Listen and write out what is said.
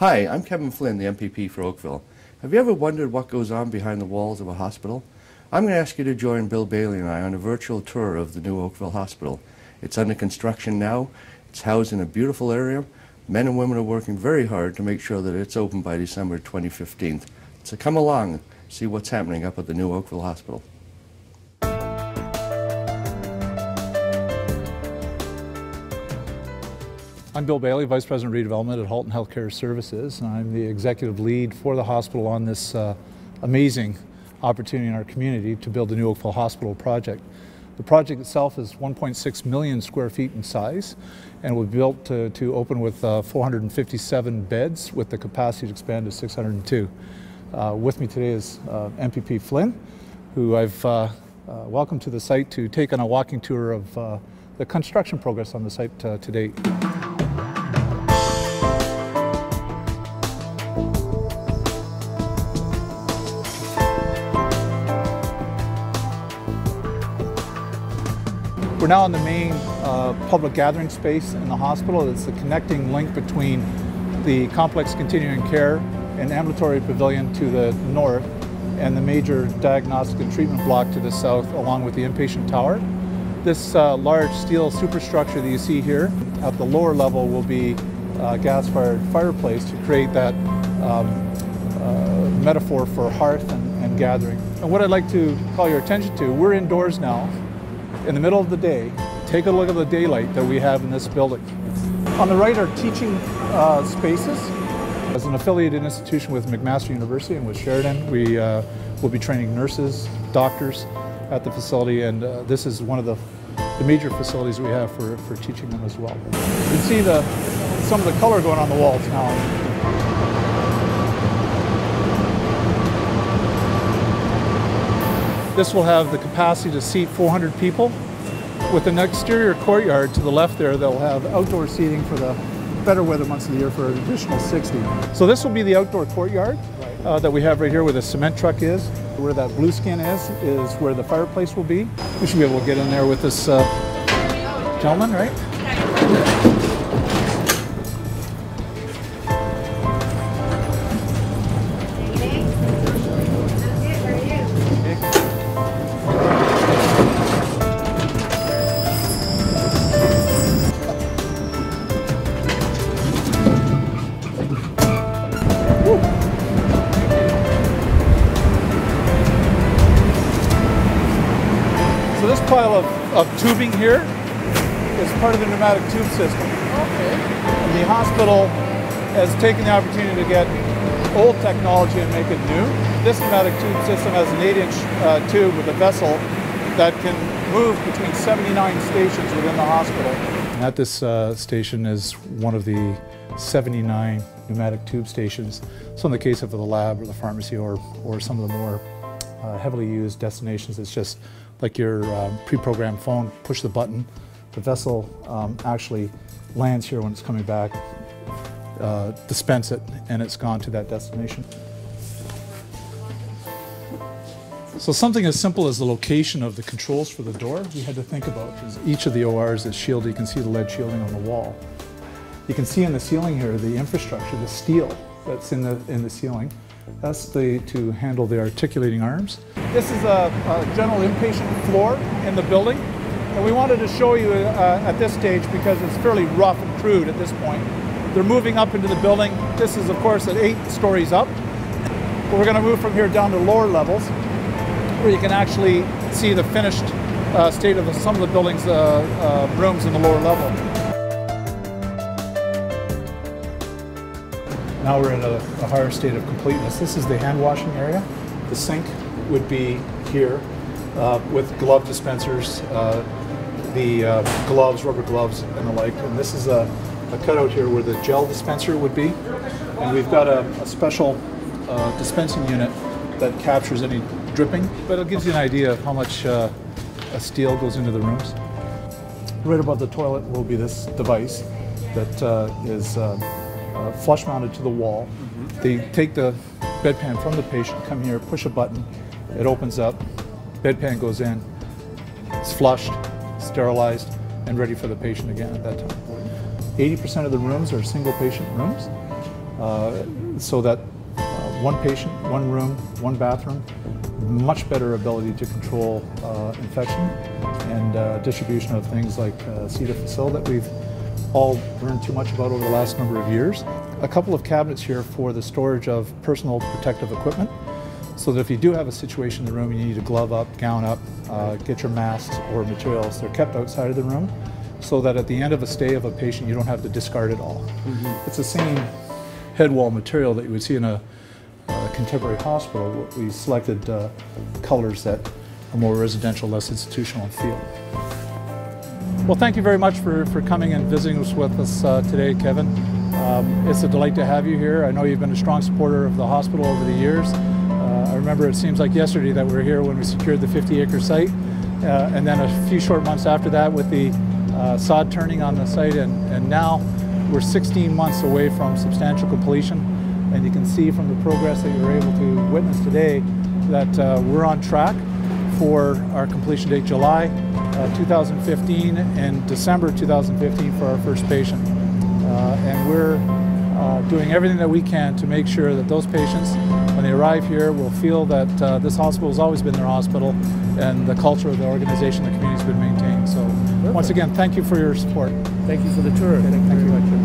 Hi, I'm Kevin Flynn, the MPP for Oakville. Have you ever wondered what goes on behind the walls of a hospital? I'm going to ask you to join Bill Bailey and I on a virtual tour of the new Oakville Hospital. It's under construction now. It's housed in a beautiful area. Men and women are working very hard to make sure that it's open by December 2015. So come along, see what's happening up at the new Oakville Hospital. I'm Bill Bailey, Vice President of Redevelopment at Halton Healthcare Services, and I'm the executive lead for the hospital on this amazing opportunity in our community to build the new Oakville Hospital project. The project itself is 1.6 million square feet in size and will be built to open with 457 beds with the capacity to expand to 602. With me today is MPP Flynn, who I've welcomed to the site to take on a walking tour of the construction progress on the site to date. We're now in the main public gathering space in the hospital. It's the connecting link between the complex continuing care and ambulatory pavilion to the north and the major diagnostic and treatment block to the south, along with the inpatient tower. This large steel superstructure that you see here at the lower level will be a gas-fired fireplace to create that metaphor for hearth and gathering. And what I'd like to call your attention to, we're indoors now, in the middle of the day. Take a look at the daylight that we have in this building. On the right are teaching spaces. As an affiliated institution with McMaster University and with Sheridan, we will be training nurses, doctors at the facility, and this is one of the major facilities we have for teaching them as well. You can see some of the color going on the walls now. This will have the capacity to seat 400 people. With an exterior courtyard to the left there, they'll have outdoor seating for the better weather months of the year for an additional 60. So this will be the outdoor courtyard that we have right here where the cement truck is. Where that blue skin is where the fireplace will be. We should be able to get in there with this gentleman, right? So this pile of tubing here is part of the pneumatic tube system. Okay. And the hospital has taken the opportunity to get old technology and make it new. This pneumatic tube system has an 8-inch tube with a vessel that can move between 79 stations within the hospital. And at this station is one of the 79 pneumatic tube stations. So in the case of the lab or the pharmacy or some of the more heavily used destinations, it's just like your pre-programmed phone, push the button, the vessel actually lands here when it's coming back, dispense it, and it's gone to that destination. So something as simple as the location of the controls for the door, we had to think about, because each of the ORs is shielded. You can see the lead shielding on the wall. You can see in the ceiling here the infrastructure, the steel that's in the ceiling. That's to handle the articulating arms. This is a general inpatient floor in the building, and we wanted to show you at this stage because it's fairly rough and crude at this point. They're moving up into the building. This is, of course, at 8 stories up. But we're going to move from here down to lower levels, where you can actually see the finished state of some of the building's rooms in the lower level. Now we're in a higher state of completeness. This is the hand washing area. The sink would be here with glove dispensers, the gloves, rubber gloves and the like. And this is a cutout here where the gel dispenser would be. And we've got a special dispensing unit that captures any dripping, but it gives you an idea of how much steel goes into the rooms. Right above the toilet will be this device that is flush mounted to the wall. They take the bedpan from the patient, come here, push a button, it opens up, bedpan goes in, it's flushed, sterilized, and ready for the patient again at that time. 80% of the rooms are single patient rooms. so that one patient, one room, one bathroom, much better ability to control infection and distribution of things like C. difficile that we've all learned too much about over the last number of years. A couple of cabinets here for the storage of personal protective equipment, so that if you do have a situation in the room, you need to glove up, gown up, get your masks or materials. They're kept outside of the room so that at the end of a stay of a patient, you don't have to discard it all. It's the same head wall material that you would see in a contemporary hospital. We selected colors that are more residential, less institutional in feel. Well, thank you very much for coming and visiting with us today, Kevin. It's a delight to have you here. I know you've been a strong supporter of the hospital over the years. I remember it seems like yesterday that we were here when we secured the 50-acre site, and then a few short months after that with the sod turning on the site, and now we're 16 months away from substantial completion, and you can see from the progress that you're able to witness today that we're on track for our completion date July 2015 and December 2015 for our first patient. And we're doing everything that we can to make sure that those patients, when they arrive here, will feel that this hospital has always been their hospital, and the culture of the organization, the community has been maintained. So once again, thank you for your support. Thank you for the tour. Thank you very much.